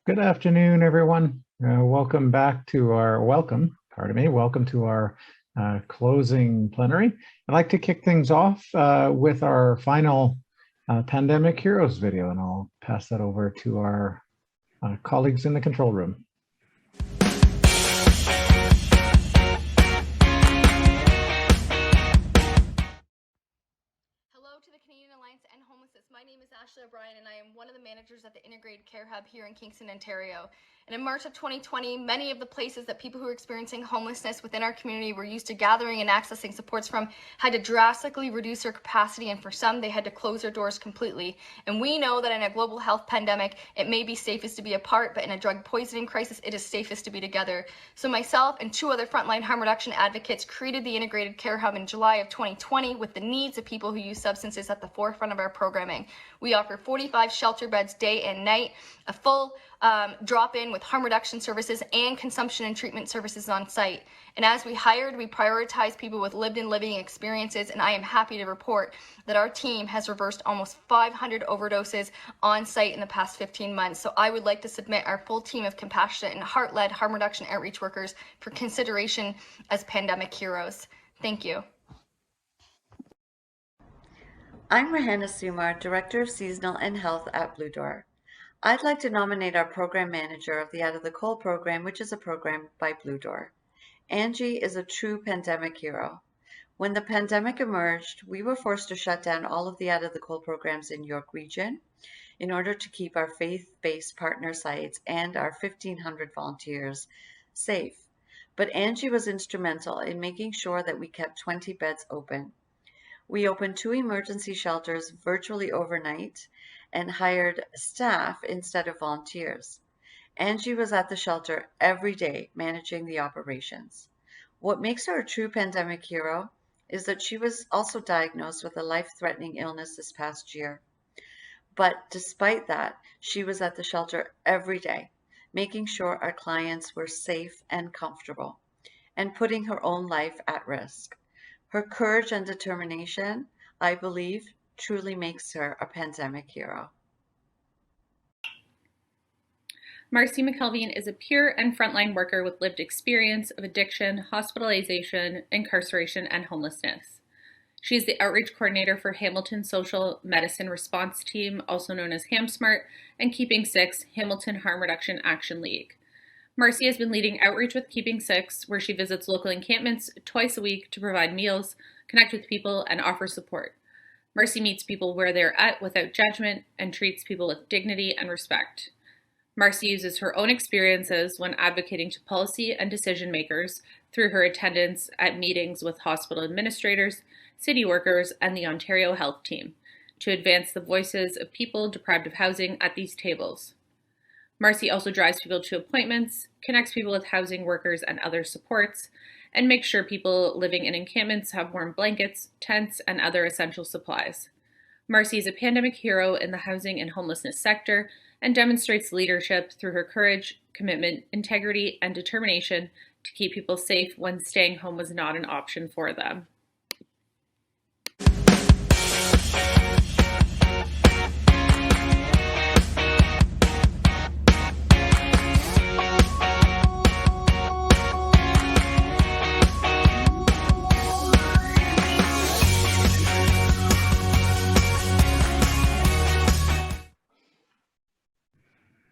Good afternoon, everyone. Welcome to our closing plenary. I'd like to kick things off with our final Pandemic Heroes video, and I'll pass that over to our colleagues in the control room. Hello to the Canadian Alliance to End Homelessness. My name is Ashley O'Brien, and I am one of the managers at the Integrated Care Hub here in Kingston, Ontario. And in March of 2020, many of the places that people who were experiencing homelessness within our community were used to gathering and accessing supports from had to drastically reduce their capacity, and for some, they had to close their doors completely. And we know that in a global health pandemic, it may be safest to be apart, but in a drug poisoning crisis, it is safest to be together. So myself and two other frontline harm reduction advocates created the Integrated Care Hub in July of 2020 with the needs of people who use substances at the forefront of our programming. We offer 45 shelter beds day and night, a full drop-in with harm reduction services and consumption and treatment services on site. And as we hired, we prioritized people with lived and living experiences, and I am happy to report that our team has reversed almost 500 overdoses on site in the past 15 months. So I would like to submit our full team of compassionate and heart-led harm reduction outreach workers for consideration as pandemic heroes. Thank you. I'm Rahana Sumar, Director of Seasonal and Health at Blue Door. I'd like to nominate our program manager of the Out of the Cold program, which is a program by Blue Door. Angie is a true pandemic hero. When the pandemic emerged, we were forced to shut down all of the Out of the Cold programs in York Region in order to keep our faith-based partner sites and our 1,500 volunteers safe. But Angie was instrumental in making sure that we kept 20 beds open. We opened 2 emergency shelters virtually overnight and hired staff instead of volunteers. Angie was at the shelter every day managing the operations. What makes her a true pandemic hero is that she was also diagnosed with a life-threatening illness this past year. But despite that, she was at the shelter every day, making sure our clients were safe and comfortable, and putting her own life at risk. Her courage and determination, I believe, truly makes her a pandemic hero. Marcy McKelveen is a peer and frontline worker with lived experience of addiction, hospitalization, incarceration, and homelessness. She is the outreach coordinator for Hamilton Social Medicine Response Team, also known as HamSmart, and Keeping Six, Hamilton Harm Reduction Action League. Marcy has been leading outreach with Keeping Six, where she visits local encampments twice a week to provide meals, connect with people, and offer support. Marcy meets people where they're at without judgment and treats people with dignity and respect. Marcy uses her own experiences when advocating to policy and decision makers through her attendance at meetings with hospital administrators, city workers, and the Ontario Health Team to advance the voices of people deprived of housing at these tables. Marcy also drives people to appointments, connects people with housing workers and other supports, and makes sure people living in encampments have warm blankets, tents, and other essential supplies. Marcy is a pandemic hero in the housing and homelessness sector and demonstrates leadership through her courage, commitment, integrity, and determination to keep people safe when staying home was not an option for them.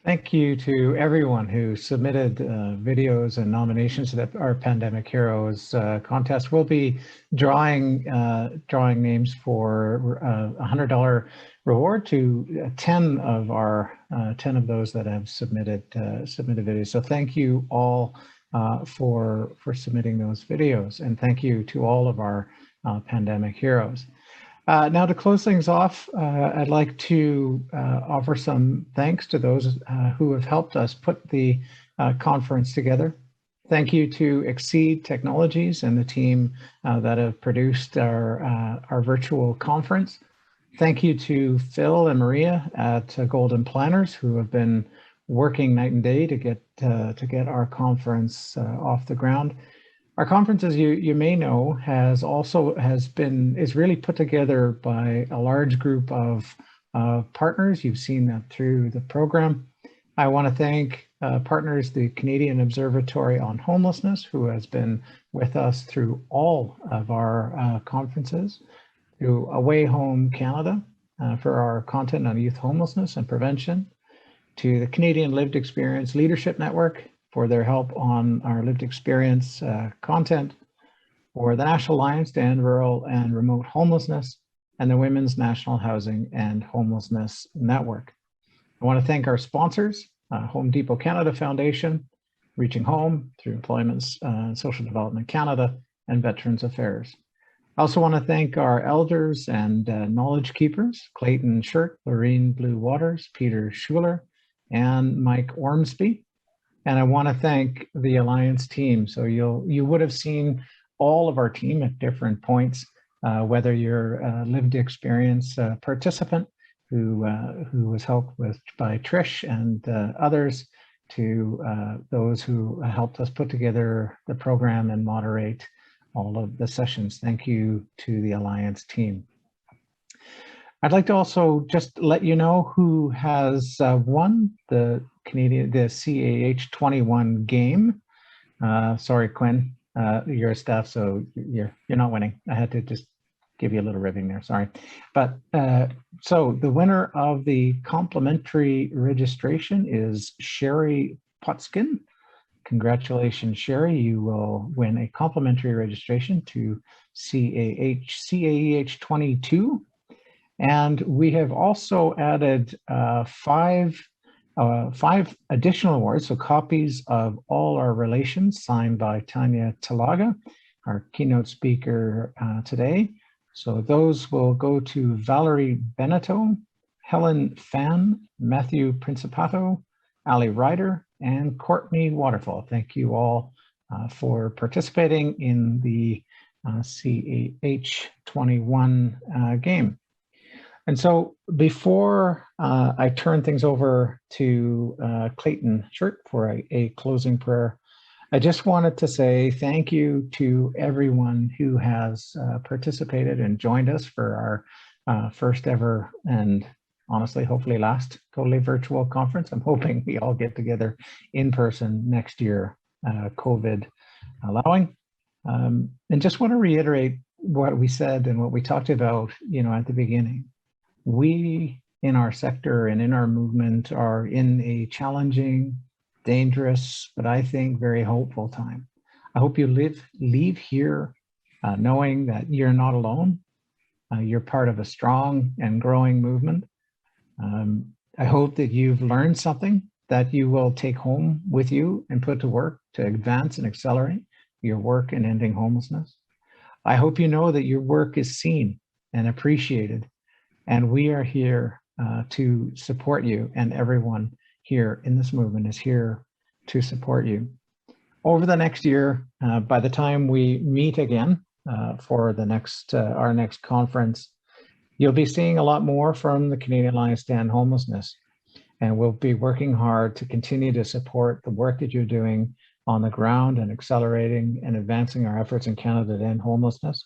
Thank you to everyone who submitted videos and nominations to our Pandemic Heroes contest. We'll be drawing names for a $100 reward to 10 of those that have submitted videos. So thank you all for submitting those videos, and thank you to all of our Pandemic Heroes. Now, to close things off, I'd like to offer some thanks to those who have helped us put the conference together. Thank you to Exceed Technologies and the team that have produced our virtual conference. Thank you to Phil and Maria at Golden Planners, who have been working night and day to get our conference off the ground. Our conference, as you may know, is really put together by a large group of partners. You've seen that through the program. I want to thank partners, the Canadian Observatory on Homelessness, who has been with us through all of our conferences, to Away Home Canada for our content on youth homelessness and prevention, to the Canadian Lived Experience Leadership Network for their help on our lived experience content, for the National Alliance to End Rural and Remote Homelessness, and the Women's National Housing and Homelessness Network. I want to thank our sponsors, Home Depot Canada Foundation, Reaching Home through Employment and Social Development Canada, and Veterans Affairs. I also want to thank our elders and knowledge keepers, Clayton Shirt, Lorene Blue Waters, Peter Schuler, and Mike Ormsby. And I want to thank the Alliance team. So you would have seen all of our team at different points, whether you're a lived experience participant who was helped with by Trish and others, to those who helped us put together the program and moderate all of the sessions. Thank you to the Alliance team. I'd like to also just let you know who has won the CAEH21 game. Sorry, Quinn, you're a staff, so you're not winning. I had to just give you a little ribbing there, sorry. But so the winner of the complimentary registration is Sherry Putskin. Congratulations, Sherry. You will win a complimentary registration to CAEH22. And we have also added five additional awards, so copies of all our relations signed by Tanya Talaga, our keynote speaker today. So those will go to Valerie Beneteau, Helen Fan, Matthew Principato, Ali Ryder, and Courtney Waterfall. Thank you all for participating in the CAEH21 game. And so before I turn things over to Clayton Shirt for a closing prayer, I just wanted to say thank you to everyone who has participated and joined us for our first ever and honestly, hopefully last totally virtual conference. I'm hoping we all get together in person next year, COVID allowing. And just want to reiterate what we said and what we talked about, at the beginning. We in our sector and in our movement are in a challenging, dangerous, but I think very hopeful time. I hope you leave here knowing that you're not alone. You're part of a strong and growing movement. I hope that you've learned something that you will take home with you and put to work to advance and accelerate your work in ending homelessness. I hope you know that your work is seen and appreciated, and we are here to support you, and everyone here in this movement is here to support you. Over the next year, by the time we meet again for the next our next conference, you'll be seeing a lot more from the Canadian Alliance to End Homelessness, and we'll be working hard to continue to support the work that you're doing on the ground and accelerating and advancing our efforts in Canada to end homelessness.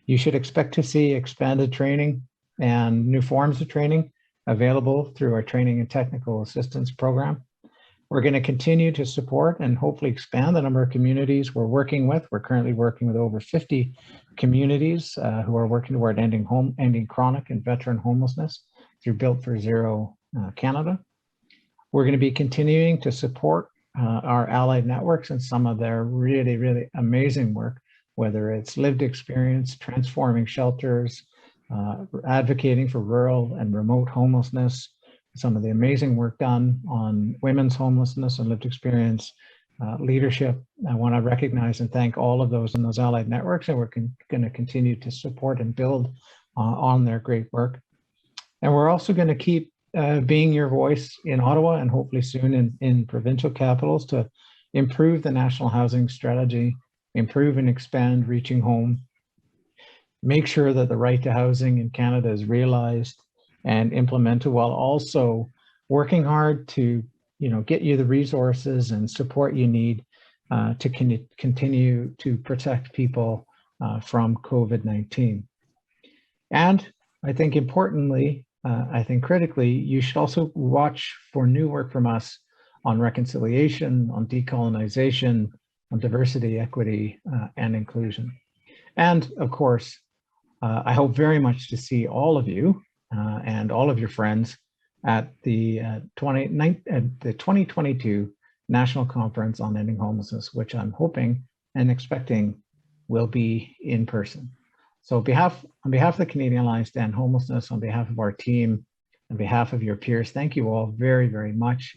You should expect to see expanded training and new forms of training available through our Training and Technical Assistance Program. We're going to continue to support and hopefully expand the number of communities we're working with. We're currently working with over 50 communities who are working toward ending chronic and veteran homelessness through Built for Zero Canada. We're going to be continuing to support our allied networks and some of their really, really amazing work, whether it's lived experience, transforming shelters, advocating for rural and remote homelessness, some of the amazing work done on women's homelessness and lived experience leadership. I want to recognize and thank all of those in those allied networks, and we're going to continue to support and build on their great work. And we're also going to keep being your voice in Ottawa and hopefully soon in provincial capitals to improve the national housing strategy, improve and expand Reaching Home, make sure that the right to housing in Canada is realized and implemented, while also working hard to get you the resources and support you need to continue to protect people from COVID-19. And I think importantly, I think critically, you should also watch for new work from us on reconciliation, on decolonization, on diversity, equity, and inclusion. And of course, I hope very much to see all of you and all of your friends at the 2022 National Conference on Ending Homelessness, which I'm hoping and expecting will be in person. So on behalf of the Canadian Alliance to End Homelessness, on behalf of our team, on behalf of your peers, thank you all very, very much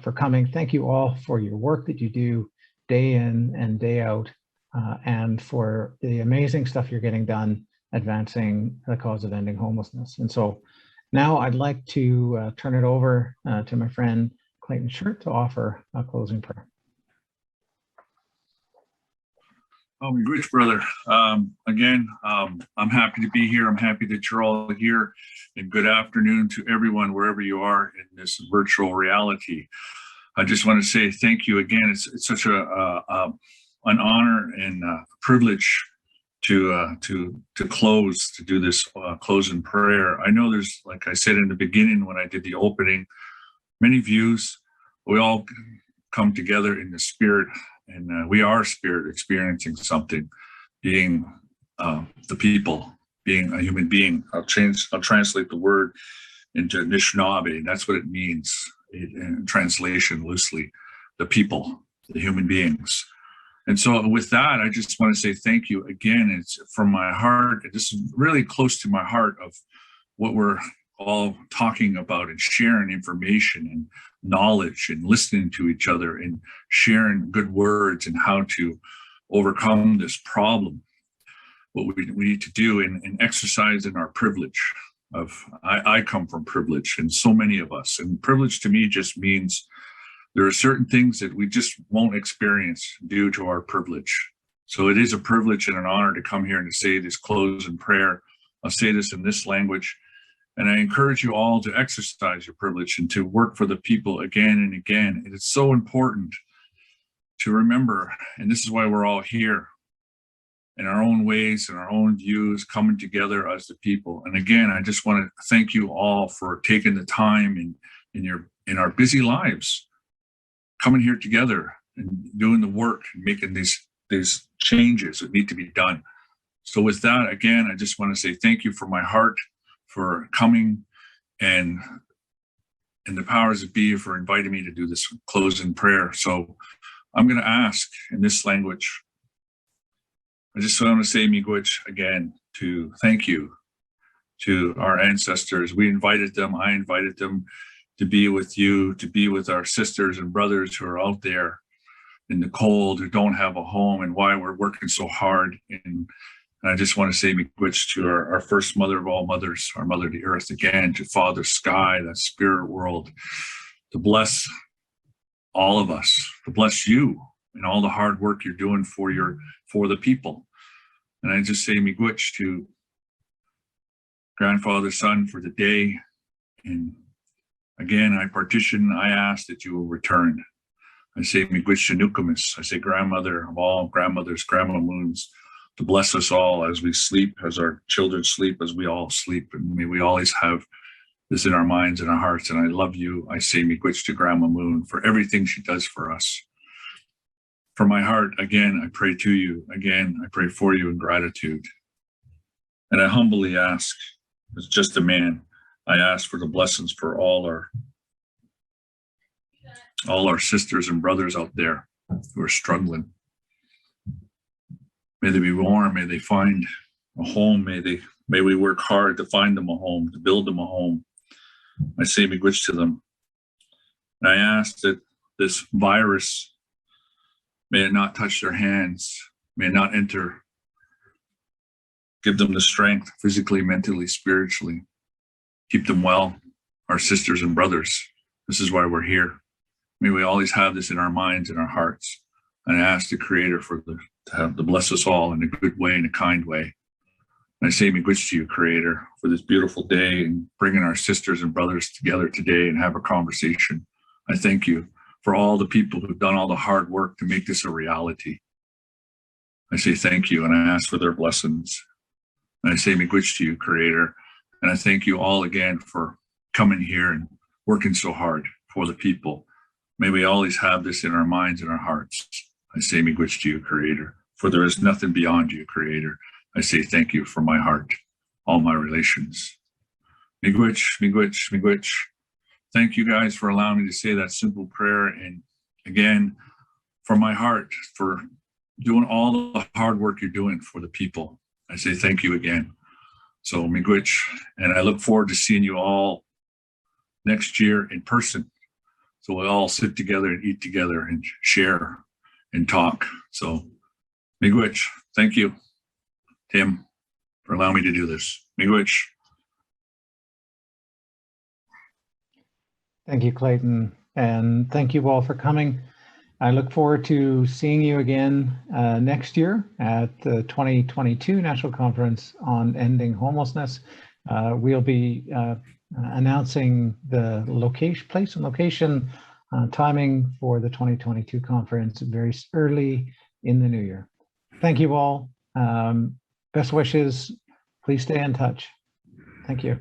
for coming. Thank you all for your work that you do day in and day out, and for the amazing stuff you're getting done advancing the cause of ending homelessness. And so now I'd like to turn it over to my friend Clayton Shirt to offer a closing prayer. Oh, rich brother. Again, I'm happy to be here. I'm happy that you're all here, and good afternoon to everyone wherever you are in this virtual reality. I just want to say thank you again. It's such an honor and a privilege to close, to do this close in prayer. I know there's, like I said in the beginning when I did the opening, many views. We all come together in the spirit, and we are spirit experiencing something, being the people, being a human being. I'll translate the word into Anishinaabe, and that's what it means in translation loosely, the people, the human beings. And so with that, I just want to say thank you again. It's from my heart. This is really close to my heart of what we're all talking about, and sharing information and knowledge and listening to each other and sharing good words and how to overcome this problem. What we need to do and exercise in our privilege of, I come from privilege, and so many of us, and privilege to me just means there are certain things that we just won't experience due to our privilege. So it is a privilege and an honor to come here and to say this close in prayer. I'll say this in this language. And I encourage you all to exercise your privilege and to work for the people again and again. And it's so important to remember, and this is why we're all here, in our own ways and our own views, coming together as the people. And again, I just want to thank you all for taking the time in our busy lives, coming here together and doing the work and making these changes that need to be done. So with that, again, I just want to say thank you from my heart for coming, and the powers that be for inviting me to do this closing prayer. So I'm going to ask in this language. I just want to say miigwech again, to thank you to our ancestors. We invited them, I invited them to be with you, to be with our sisters and brothers who are out there in the cold, who don't have a home, and why we're working so hard. And I just want to say miigwech to our first mother of all mothers, our mother the earth again, to Father Sky, that spirit world, to bless all of us, to bless you and all the hard work you're doing for the people. And I just say miigwech to Grandfather Son for the day. And again, I ask that you will return. I say miigwech to Nukumis. I say grandmother of all grandmothers, Grandma Moons, to bless us all as we sleep, as our children sleep, as we all sleep. And may we always have this in our minds and our hearts. And I love you. I say miigwech to Grandma Moon for everything she does for us. From my heart, again, I pray to you. Again, I pray for you in gratitude. And I humbly ask, as just a man, I ask for the blessings for all our sisters and brothers out there who are struggling. May they be warm, may they find a home, may we work hard to find them a home, to build them a home. I say miigwech to them. And I ask that this virus, may it not touch their hands, may it not enter. Give them the strength, physically, mentally, spiritually. Keep them well, our sisters and brothers. This is why we're here. May we always have this in our minds and our hearts. And I ask the Creator to bless us all in a good way, in a kind way. And I say miigwech to you, Creator, for this beautiful day and bringing our sisters and brothers together today and have a conversation. I thank you for all the people who've done all the hard work to make this a reality. I say thank you, and I ask for their blessings. And I say miigwech to you, Creator. And I thank you all again for coming here and working so hard for the people. May we always have this in our minds and our hearts. I say miigwech to you, Creator, for there is nothing beyond you, Creator. I say thank you for my heart, all my relations. Miigwech, miigwech, miigwech. Thank you guys for allowing me to say that simple prayer. And again, from my heart, for doing all the hard work you're doing for the people. I say thank you again. So miigwech, and I look forward to seeing you all next year in person. So we'll all sit together and eat together and share and talk. So miigwech, thank you, Tim, for allowing me to do this. Miigwech. Thank you, Clayton, and thank you all for coming. I look forward to seeing you again next year at the 2022 National Conference on Ending Homelessness. We'll be announcing the place and location, timing for the 2022 conference very early in the new year. Thank you all. Best wishes. Please stay in touch. Thank you.